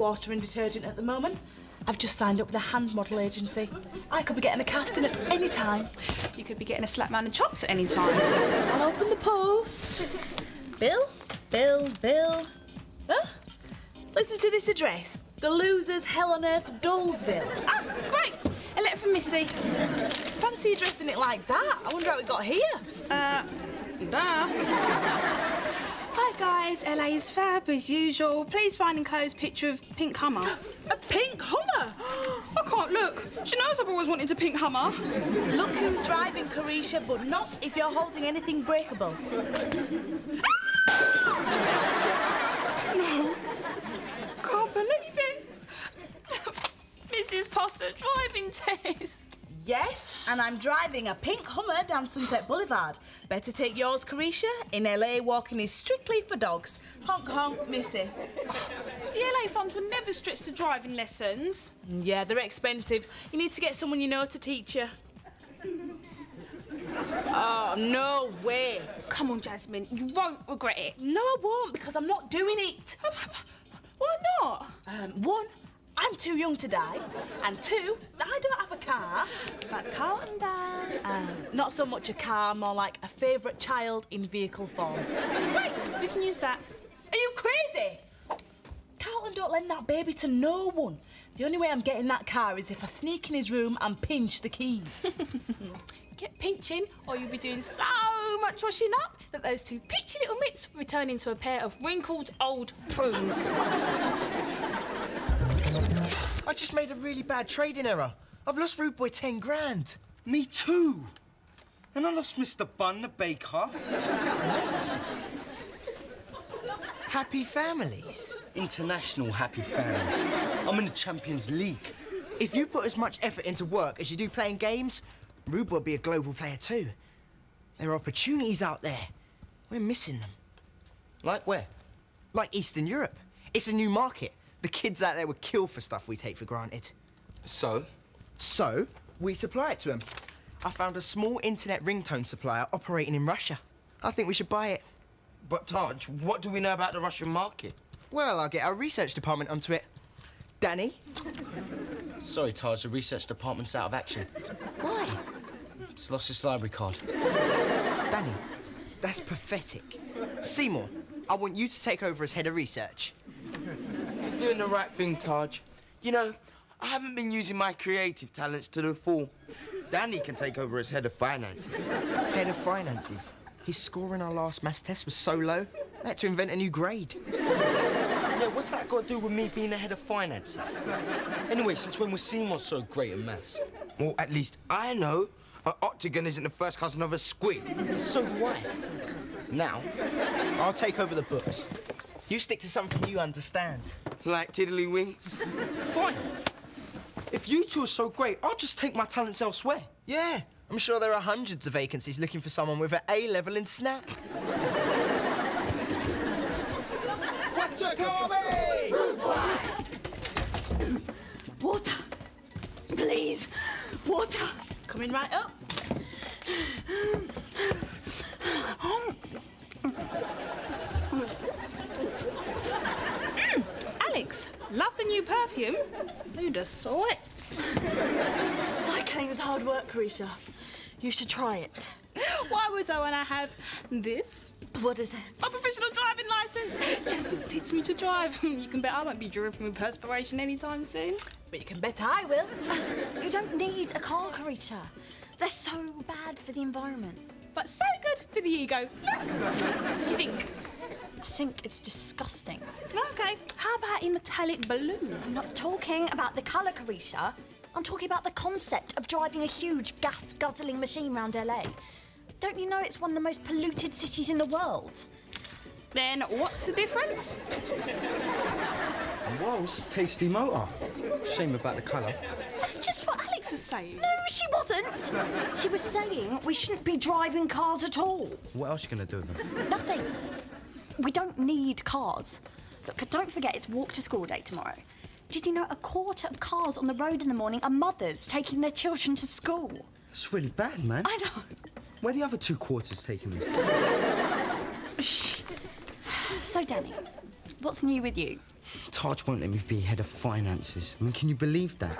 water and detergent at the moment. I've just signed up with a hand model agency. I could be getting a casting at any time. You could be getting a slap man and chops at any time. I'll open the post. Bill? Huh? Listen to this address. The Losers Hell on Earth, Dolesville. Ah, great. A letter from Missy. Fancy addressing it like that. I wonder how it got here. Duh. Hi guys, LA is fab as usual. Please find enclosed picture of pink Hummer. A pink Hummer? I can't look. She knows I've always wanted a pink Hummer. Look who's driving, Carisha, but not if you're holding anything breakable. No. Can't believe it. Mrs. passed the driving test. Yes, and I'm driving a pink Hummer down Sunset Boulevard. Better take yours, Carisha. In LA, walking is strictly for dogs. Honk, honk, Missy. The LA funds were never stretched to driving lessons. Yeah, they're expensive. You need to get someone you know to teach you. Oh, no way. Come on, Jazmin, you won't regret it. No, I won't, because I'm not doing it. Why not? One, I'm too young to die. And two, I don't have a car. But Carlton does. Not so much a car, more like a favourite child in vehicle form. Right, we can use that. Are you crazy? Carlton don't lend that baby to no one. The only way I'm getting that car is if I sneak in his room and pinch the keys. Get pinching, or you'll be doing so much washing up that those two peachy little mitts will return into a pair of wrinkled old prunes. I just made a really bad trading error. I've lost Rude Boy 10 grand. Me too. And I lost Mr. Bun, the baker. What? Happy families? International happy families. I'm in the Champions League. If you put as much effort into work as you do playing games, Rude Boy will be a global player too. There are opportunities out there. We're missing them. Like where? Like Eastern Europe. It's a new market. The kids out there would kill for stuff we take for granted. So? So, we supply it to them. I found a small internet ringtone supplier operating in Russia. I think we should buy it. But Taj, what do we know about the Russian market? Well, I'll get our research department onto it. Danny? Sorry, Taj, the research department's out of action. Why? It's lost its library card. Danny, that's pathetic. Seymour, I want you to take over as head of research. You're doing the right thing, Taj. You know, I haven't been using my creative talents to the full. Danny can take over as head of finances. Head of finances? His score in our last maths test was so low, I had to invent a new grade. Yeah, what's that got to do with me being the head of finances? Anyway, since when was Seymour so great at maths? Well, at least I know an octagon isn't the first cousin of a squid. So do I. Now, I'll take over the books. You stick to something you understand. Like tiddlywinks. fine. If you two are so great, I'll just take my talents elsewhere. Yeah, I'm sure there are hundreds of vacancies looking for someone with an A-level in snap. What you call me? Water. Please. Water. Coming right up. Alex, love the new perfume. Who'd have sweats? Cycling is hard work, Carisha. You should try it. Why would I when I have this? What is it? My professional driving licence. Jazmin's teaching me to drive. You can bet I won't be dripping with perspiration anytime soon. But you can bet I will. You don't need a car, Carisha. They're so bad for the environment. But so good for the ego. What do you think? I think it's disgusting. Okay, how about a metallic balloon? I'm not talking about the colour, Carisha. I'm talking about the concept of driving a huge gas-guzzling machine around LA. Don't you know it's one of the most polluted cities in the world? Then what's the difference? Wow's tasty motor. Shame about the colour. That's just what Alex was saying. No, she wasn't. She was saying we shouldn't be driving cars at all. What else are you going to do with them? Nothing. We don't need cars. Look, don't forget it's walk to school day tomorrow. Did you know a quarter of cars on the road in the morning are mothers taking their children to school? It's really bad, man. I know. Where are the other 2 quarters taking me? So, Danny, what's new with you? Taj won't let me be head of finances. I mean, can you believe that?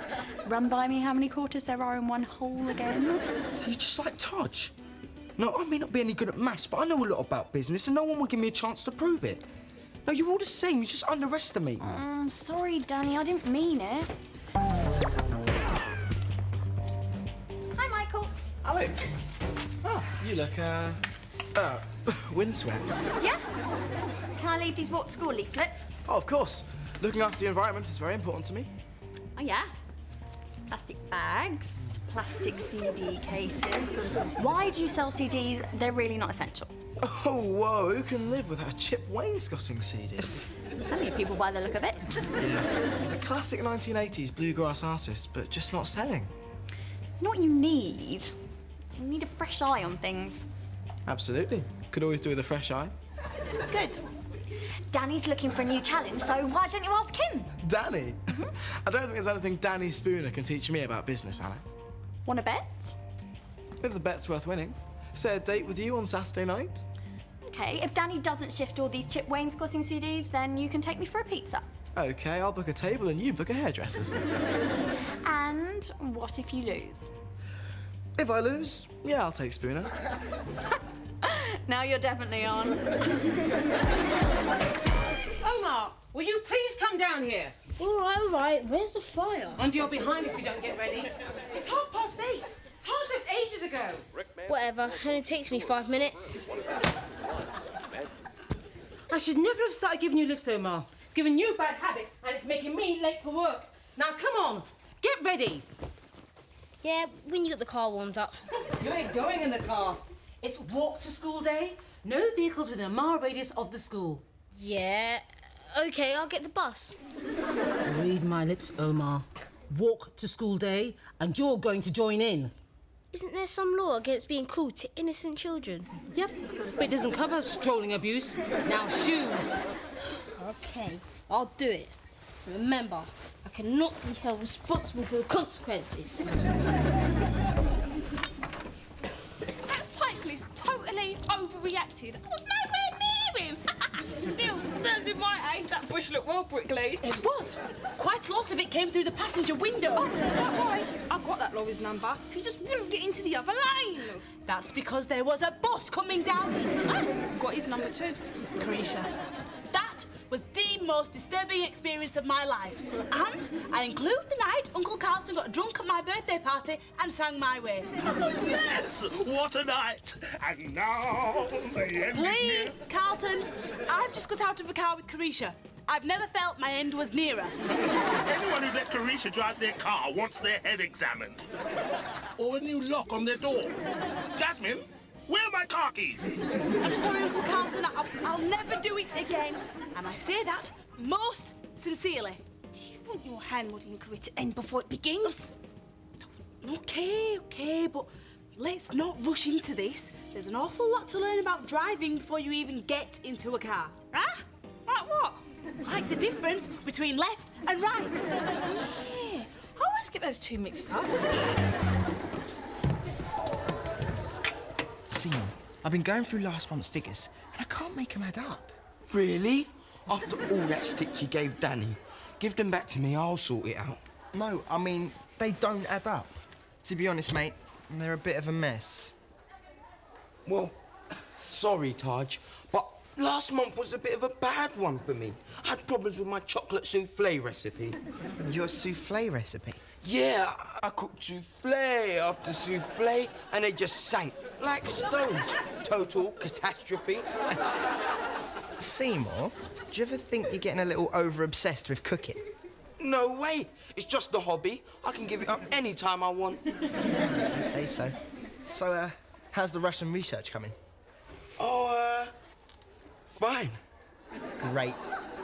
Run by me how many quarters there are in one hole again. So you're just like Taj? No, I may not be any good at maths, but I know a lot about business and no one will give me a chance to prove it. No, you're all the same. You just underestimate me. Sorry, Danny, I didn't mean it. Hi, Michael. Alex. Oh, you look, windswept. Yeah? Can I leave these walk to school leaflets? Oh, of course. Looking after the environment is very important to me. Oh, yeah? Plastic bags, plastic CD cases. Why do you sell CDs? They're really not essential. Oh, whoa, who can live without a Chip wainscoting CD? Plenty of people by the look of it. Yeah. He's a classic 1980s bluegrass artist, but just not selling. You know what you need? You need a fresh eye on things. Absolutely. Could always do with a fresh eye. Good. Danny's looking for a new challenge, so why don't you ask him? Danny? I don't think there's anything Danny Spooner can teach me about business, Alex. Want a bet? If the bet's worth winning. Say a date with you on Saturday night? Okay, if Danny doesn't shift all these Chip wainscoting CDs, then you can take me for a pizza. Okay, I'll book a table and you book a hairdresser's. And what if you lose? If I lose, yeah, I'll take Spooner. Now you're definitely on. Omar, will you please come down here? All right. Where's the fire? Under your behind if you don't get ready. It's 8:30. Taj left ages ago. Whatever. Only takes me 5 minutes. I should never have started giving you lifts, Omar. It's giving you bad habits and it's making me late for work. Now, come on. Get ready. Yeah, when you get the car warmed up. You ain't going in the car. It's walk to school day. No vehicles within a mile radius of the school. Yeah. Okay, I'll get the bus. Read my lips, Omar. Walk to school day and you're going to join in. Isn't there some law against being cruel to innocent children? Yep, but it doesn't cover strolling abuse. Now, shoes. Okay, I'll do it. Remember, I cannot be held responsible for the consequences. That cyclist totally overreacted. I was nowhere near him. Still, serves in my age, that bush looked well prickly. It was. Quite a lot of it came through the passenger window. Oh, don't worry, I've got that lorry's number. He just wouldn't get into the other lane. That's because there was a bus coming down it. Got his number too. Carisha, that was the most disturbing experience of my life. And I include the night Uncle Carlton got drunk at my birthday party and sang My Way. Yes, what a night! And now the end. Please, Carlton, I've just got out of the car with Carisha. I've never felt my end was nearer. Anyone who let Carisha drive their car wants their head examined. Or a new lock on their door. Jazmin, where are my car keys? I'm sorry, Uncle Carlton, I'll never do it again. And I say that most sincerely. Do you want your hand modelling career to end before it begins? Okay, but let's not rush into this. There's an awful lot to learn about driving before you even get into a car. Huh? Like what? Like the difference between left and right. Yeah, I always get those two mixed up. Seymour, I've been going through last month's figures and I can't make them add up. Really? After all that stick you gave Danny, give them back to me, I'll sort it out. No, I mean, they don't add up. To be honest, mate, they're a bit of a mess. Well, sorry, Taj, but last month was a bit of a bad one for me. I had problems with my chocolate souffle recipe. Your souffle recipe? Yeah, I cooked souffle after souffle and they just sank like stones. Total catastrophe. Seymour, do you ever think you're getting a little over-obsessed with cooking? No way. It's just a hobby. I can give it up any time I want. You say so. So, how's the Russian research coming? Oh, fine. Great.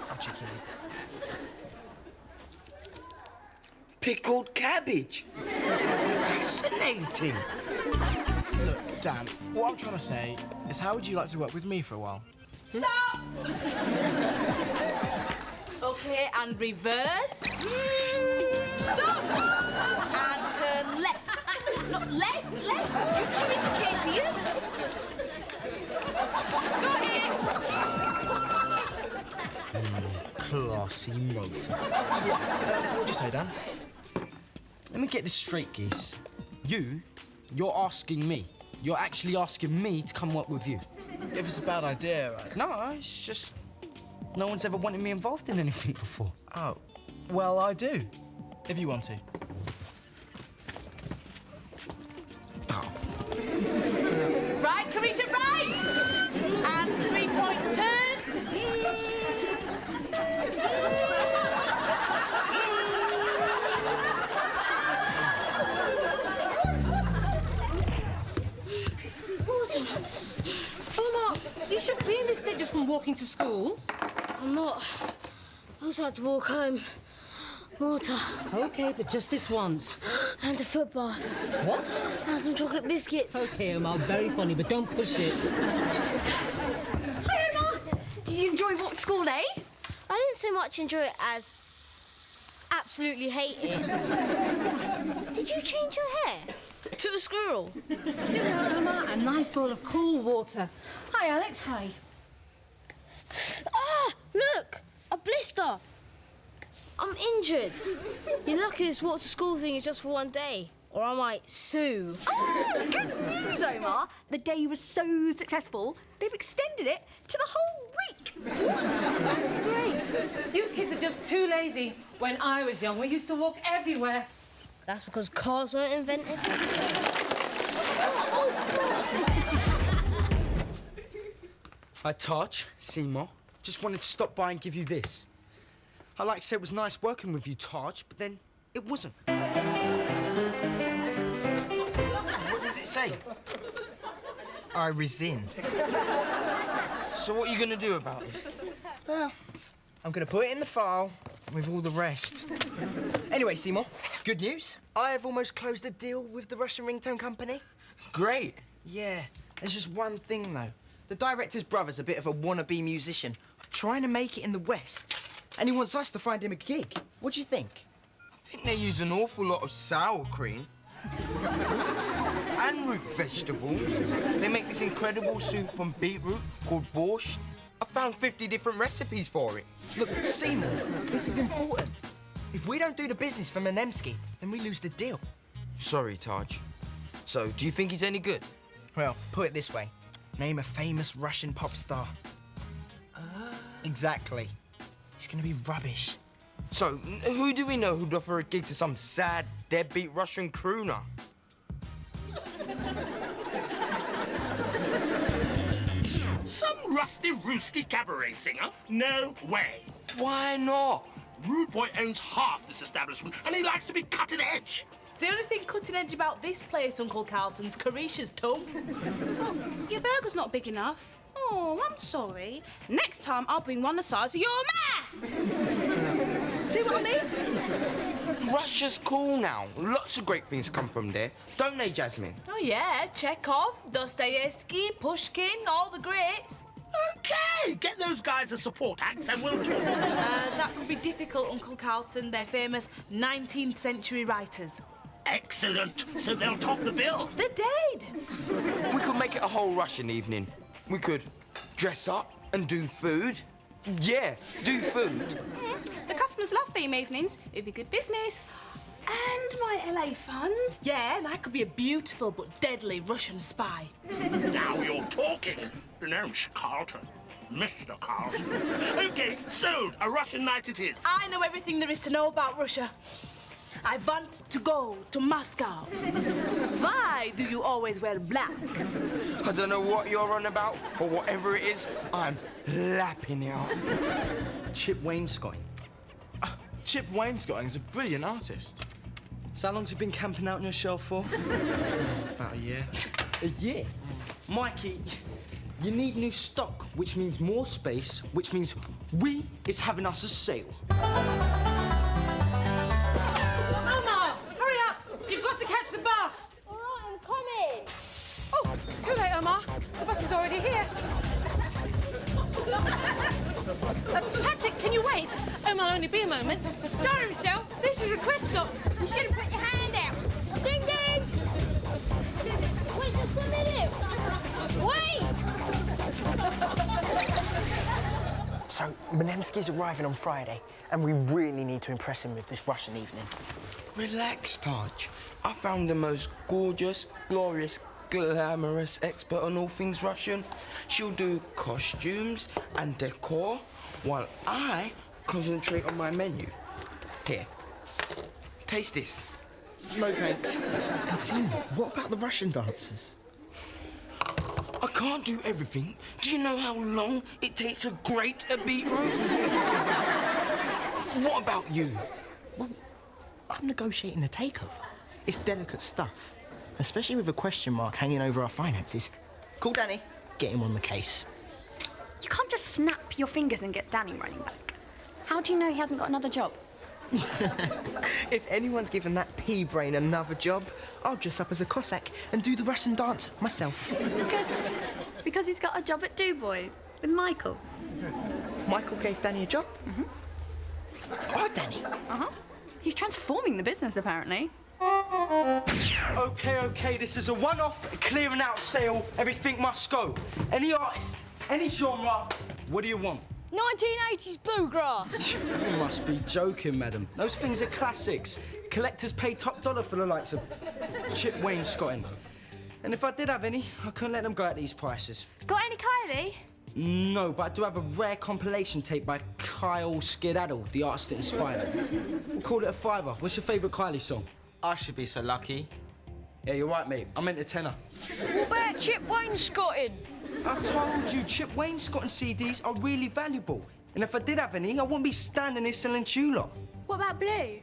I'll check you in. Pickled cabbage. Fascinating. Look, Dan, what I'm trying to say is how would you like to work with me for a while? Stop! Okay, and reverse. Stop! And turn left. No, left. You should indicate to you. Got it! classy motor. So what'd you say, Dan? Let me get this straight, geese. You're asking me. You're actually asking me to come work with you. If it's a bad idea, right? No, it's just no one's ever wanted me involved in anything before. Oh, well, I do. If you want to. Right, Carisha, right! And 3-point turn. Omar, you shouldn't be in this state just from walking to school. I'm not. I also had to walk home. Water. OK, but just this once. And a foot bath. What? And some chocolate biscuits. OK, Omar, very funny, but don't push it. Hi, Omar. Did you enjoy walk to school day? I didn't so much enjoy it as absolutely hate it. Did you change your hair to a squirrel? Omar, a nice bowl of cool water. Hi, Alex. Hi. Ah, look, a blister. I'm injured. You're lucky this walk to school thing is just for one day, or I might sue. Oh, good news, Omar. The day was so successful, they've extended it to the whole week. That's great. You kids are just too lazy. When I was young, we used to walk everywhere. That's because cars weren't invented. Hi, Taj, Seymour. Just wanted to stop by and give you this. I like to say it was nice working with you, Taj, but then it wasn't. What does it say? I rescind. So what are you going to do about it? Well, I'm going to put it in the file with all the rest. Anyway, Seymour, good news. I have almost closed a deal with the Russian ringtone company. Great. Yeah, there's just one thing, though. The director's brother's a bit of a wannabe musician, trying to make it in the West. And he wants us to find him a gig. What do you think? I think they use an awful lot of sour cream. And root vegetables. They make this incredible soup from beetroot called borscht. I found 50 different recipes for it. Look, Seymour, this is important. If we don't do the business for Menemsky, then we lose the deal. Sorry, Taj. So, do you think he's any good? Well, put it this way. Name a famous Russian pop star. Exactly. He's gonna be rubbish. So, who do we know who'd offer a gig to some sad, deadbeat Russian crooner? Some rusty roosty cabaret singer? No way. Why not? Rude Boy owns half this establishment, and he likes to be cutting edge. The only thing cutting edge about this place, Uncle Carlton's Carisha's tongue. Oh, your burger's not big enough. Oh, I'm sorry. Next time I'll bring one the size of your ma! See what I mean? Russia's cool now. Lots of great things come from there. Don't they, Jazmin? Oh, yeah. Chekhov, Dostoevsky, Pushkin, all the greats. Okay, get those guys as support acts and we'll talk. That could be difficult, Uncle Carlton. They're famous 19th century writers. Excellent. So they'll top the bill. They're dead. We could make it a whole Russian evening. We could dress up and do food. Yeah, do food. The customers love theme evenings. It'd be good business. And my LA fund. Yeah, and I could be a beautiful but deadly Russian spy. Now you're talking. No, Mr. Carlton. Mr. Carlton. Okay, sold. A Russian night it is. I know everything there is to know about Russia. I want to go to Moscow. Why do you always wear black? I don't know what you're on about, but whatever it is, I'm lapping it up. Chip wainscoting. Chip Wainscoting is a brilliant artist. So how long's he been camping out on your shelf for? About a year. A year? Mikey, you need new stock, which means more space, which means we is having us a sale. Omar, hurry up! You've got to catch the bus! All right, I'm coming. Oh, too late, Omar. The bus is already here. Patrick, can you wait? Omar, only be a moment. Sorry, Michelle. This is a request stop. You should have put your hand out. Ding ding! Wait just a minute. Wait! So, Menemsky's arriving on Friday, and we really need to impress him with this Russian evening. Relax, Taj. I found the most gorgeous, glorious, glamorous expert on all things Russian. She'll do costumes and decor while I concentrate on my menu. Here, taste this. No thanks. And Seymour, what about the Russian dancers? I can't do everything. Do you know how long it takes to grate a beetroot? What about you? Well, I'm negotiating a takeover. It's delicate stuff, especially with a question mark hanging over our finances. Call Danny, get him on the case. You can't just snap your fingers and get Danny running back. How do you know he hasn't got another job? If anyone's given that pea-brain another job, I'll dress up as a Cossack and do the Russian dance myself. Good. Because he's got a job at Do Boy with Michael. Michael gave Danny a job? Mm-hmm. Oh, Danny. Uh-huh. He's transforming the business, apparently. Okay, this is a one-off clearing out sale. Everything must go. Any artist, any genre, what do you want? 1980s bluegrass. You must be joking, madam. Those things are classics. Collectors pay top dollar for the likes of Chip Wainscoting. And if I did have any, I couldn't let them go at these prices. Got any Kylie? No, but I do have a rare compilation tape by Kyle Skedaddle, the artist that inspired it. We'll call it a $5. What's your favourite Kylie song? I should be so lucky. Yeah, you're right, mate. I meant a tenner. What about Chip Wainscoting? I told you, Chip Wainscoting CDs are really valuable. And if I did have any, I wouldn't be standing here selling to you lot. What about Blue?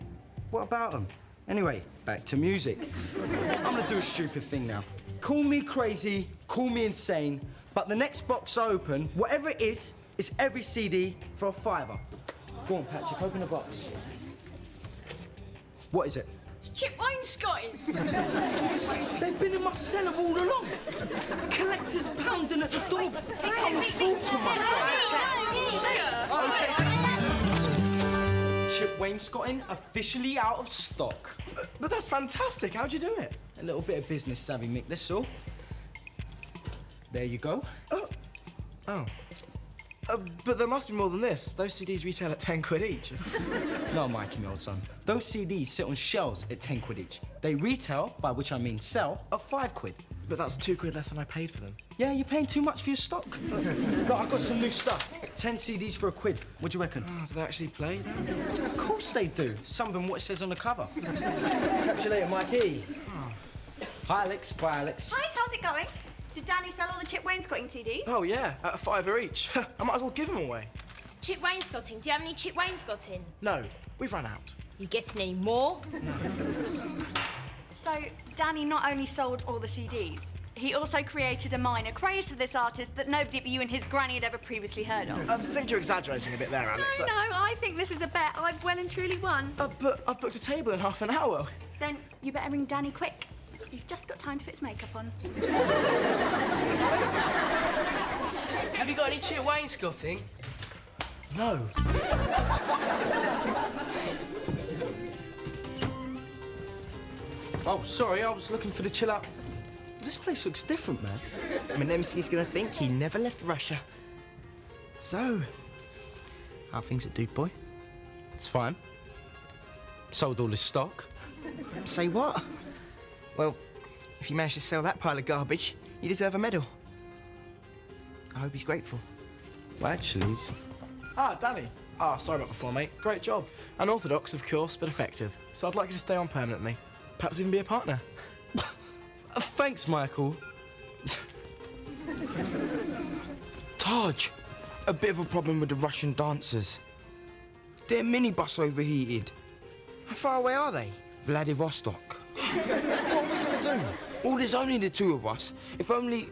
What about them? Anyway, back to music. I'm gonna do a stupid thing now. Call me crazy, call me insane, but the next box I open, whatever it is every CD for a $5. Go on, Patrick, open the box. What is it? Chip Wainscoting. They've been in my cellar all along. Collectors pounding at the door. I'm a fool to myself. Chip Wainscoting officially out of stock. But that's fantastic. How'd you do it? A little bit of business savvy, Mick, that's all. There you go. Oh. But there must be more than this. Those CDs retail at 10 quid each. No, Mikey, my old son. Those CDs sit on shelves at 10 quid each. They retail, by which I mean sell, at 5 quid. But that's 2 quid less than I paid for them. Yeah, you're paying too much for your stock. Look, I've got some new stuff. 10 CDs for £1. What do you reckon? Oh, do they actually play now? Of course they do. Some of them what it says on the cover. Catch you later, Mikey. Oh. Hi, Alex. Bye, Alex. Hi, how's it going? Did Danny sell all the Chip Wainscoting CDs? Oh, yeah, at a £5 each. I might as well give them away. Chip Wainscoting. Do you have any Chip Wainscoting? No, we've run out. You getting any more? So, Danny not only sold all the CDs, he also created a minor craze for this artist that nobody but you and his granny had ever previously heard of. I think you're exaggerating a bit there, Alex. No, I think this is a bet I've well and truly won. But I've booked a table in half an hour. Then you better ring Danny quick. He's just got time to put his makeup on. Have you got any Chip Wainscoting? No. Oh, sorry, I was looking for the chill out. This place looks different, man. Menemsky's gonna think he never left Russia. So, how are things at Dude Boy? It's fine. Sold all his stock. Say what? Well, if you manage to sell that pile of garbage, you deserve a medal. I hope he's grateful. Well, actually, he's... Ah, Danny. Ah, sorry about before, mate. Great job. Unorthodox, of course, but effective. So I'd like you to stay on permanently. Perhaps even be a partner. Thanks, Michael. Taj, a bit of a problem with the Russian dancers. Their minibus overheated. How far away are they? Vladivostok. What are we gonna do? Well, there's only the two of us. If only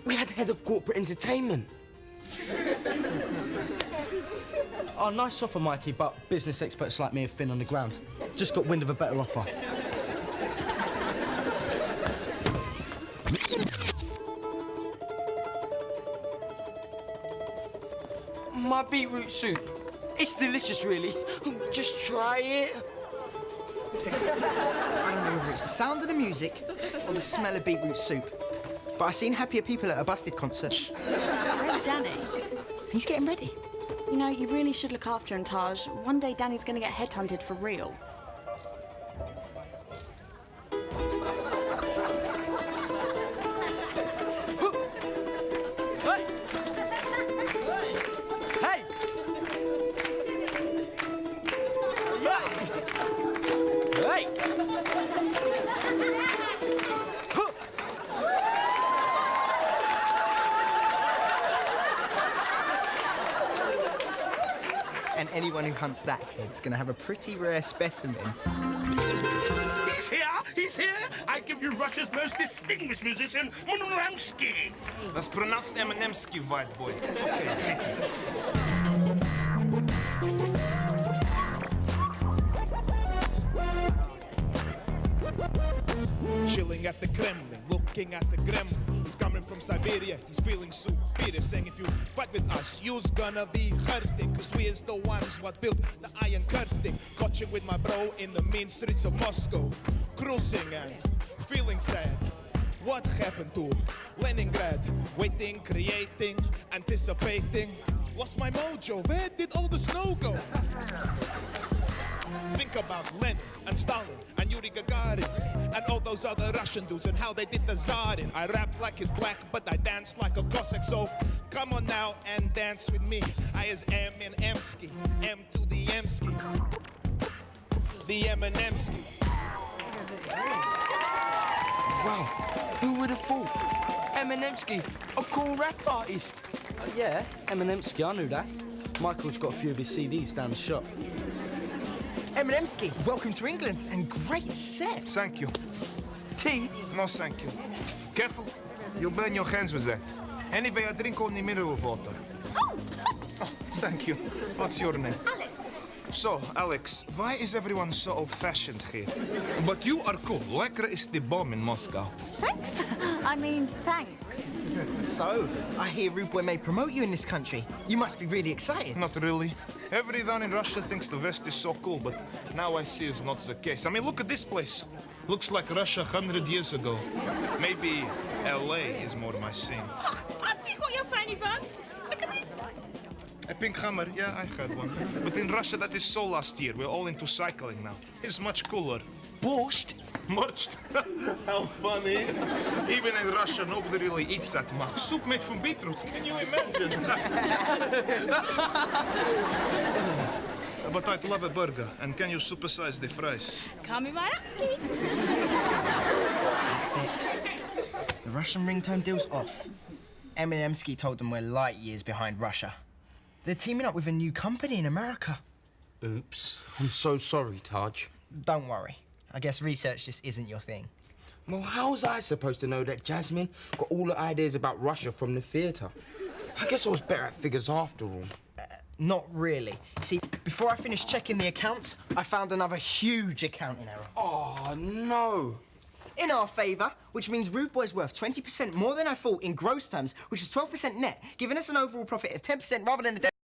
we had the head of corporate entertainment. Oh, nice offer, Mikey, but business experts like me are thin on the ground. Just got wind of a better offer. My beetroot soup. It's delicious, really. Just try it. I don't know whether it's the sound of the music or the smell of beetroot soup, but I've seen happier people at a Busted concert. Where's Danny? He's getting ready. You know, you really should look after him, Taj. One day Danny's going to get headhunted for real. Hey! Hey! And anyone who hunts that head's gonna have a pretty rare specimen. He's here! He's here! I give you Russia's most distinguished musician, Monoramsky. That's pronounced Eminemsky, white boy. Okay, thank you. Chilling at the Kremlin, looking at the gremlin. He's coming from Siberia, he's feeling superior, saying if you fight with us, you's gonna be hurting. Cause we is the ones what built the Iron Curtain. Kerching with my bro in the mean streets of Moscow. Cruising and feeling sad. What happened to Leningrad? Waiting, creating, anticipating. Lost my mojo, where did all the snow go? Think about Lenin and Stalin and Yuri Gagarin and all those other Russian dudes and how they did the Tsarin. I rap like it's black, but I dance like a Cossack. So come on now and dance with me. I is Eminemsky, M to the Emsky, the Eminemsky. Wow, who would have thought? Eminemsky, a cool rap artist. Yeah, Eminemsky, I knew that. Michael's got a few of his CDs down the shop. Eminemsky, welcome to England, and great set. Thank you. Tea? No, thank you. Careful, you'll burn your hands with that. Anyway, I drink only mineral water. Oh, thank you. What's your name? Alex. So, Alex, why is everyone so old-fashioned here? But you are cool. Lekra is the bomb in Moscow. Thanks. I mean, thanks. So, I hear Rude Boy may promote you in this country. You must be really excited. Not really. Everyone in Russia thinks the West is so cool, but now I see it's not the case. I mean, look at this place. Looks like Russia 100 years ago. Maybe LA is more my scene. I dig what you're saying, Ivan. Look at this. A pink hammer, yeah, I had one. But in Russia, that is so last year. We're all into cycling now. It's much cooler. Borscht? Borscht? How funny. Even in Russia, nobody really eats that much. Soup made from beetroots, can you imagine? But I'd love a burger. And can you supersize the fries? Come in my axie. That's it. The Russian ringtone deal's off. Eminemsky told them we're light years behind Russia. They're teaming up with a new company in America. Oops. I'm so sorry, Taj. Don't worry. I guess research just isn't your thing. Well, how was I supposed to know that Jazmin got all the ideas about Russia from the theatre? I guess I was better at figures after all. Not really. See, before I finished checking the accounts, I found another huge accounting error. Oh, no. In our favour, which means Rude Boy's worth 20% more than I thought in gross terms, which is 12% net, giving us an overall profit of 10% rather than a